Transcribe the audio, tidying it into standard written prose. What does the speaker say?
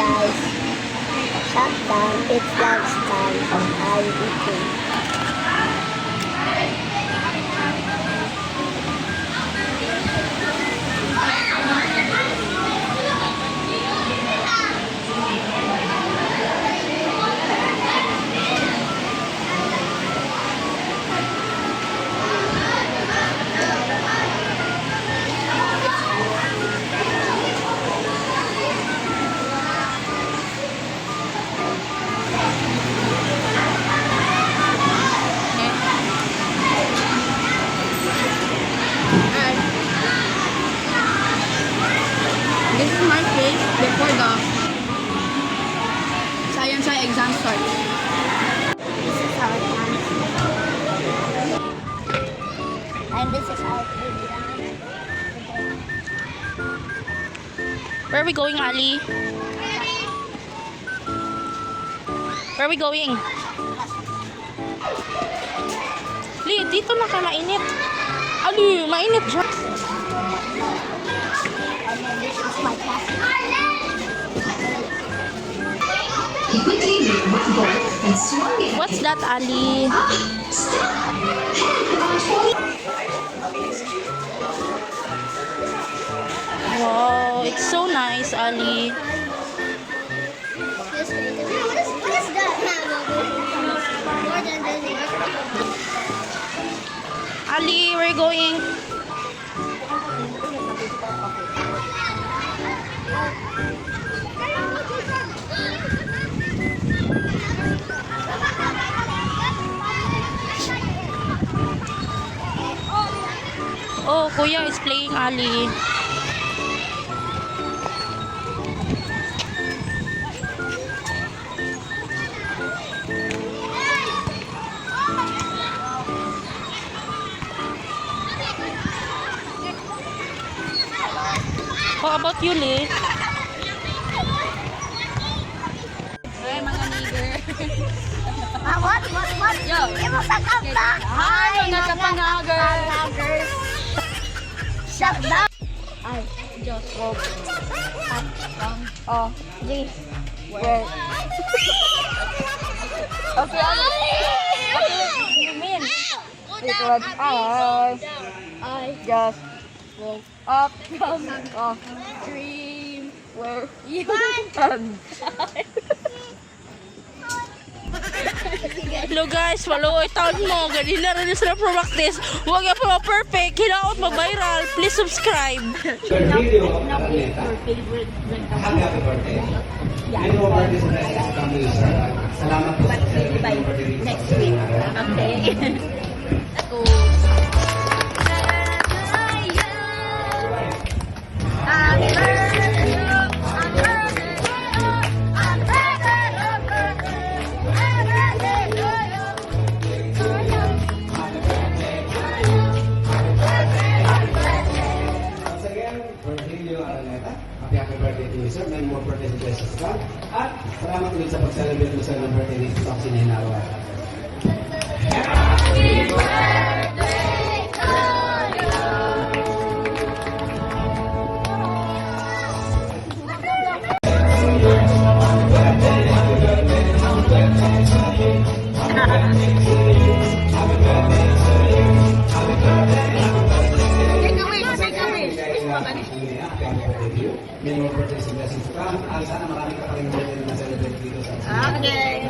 guys. Shutdown. It's lunchtime. I'm eating. This is my place before the science exam starts. This is our camp. And this is our playground. Where are we going, Ali? Where are we going? Ali, dito na ka mainit. Ali, mainit dyan. And then this is my class. Quickly make one ball and swung it. What's that, Ali? Wow, it's so nice, Ali. What is that? More than this. Ali, where are you going? Oh, Kuya is playing Ali. How about you, Lee? Hey, mga nigger. What? Yo. Give us a comeback. Hi, mga kapanager. Shut down. Ay, just walk. Oh, this. Where? Okay, what do you mean? It was I just woke up from a dream where you and hello guys, follow taon mo. Ganun na rin sila practice. Huwag yan pa perfect. Hinaot mag-viral. Please subscribe. Happy birthday. Happy birthday sa President Family, sir. Salamat po sa birthday next week. Okay. Once again, Virgilio Araneta, happy birthday to you, sir. Many more birthdays and blessings to come. At salamat ulit sa pag-celebrate mo sa birthday ni Stop Sininawa. Many more birthdays and blessings to come. At sana marami ka pa rin birthday na celebrate dito sa Okay.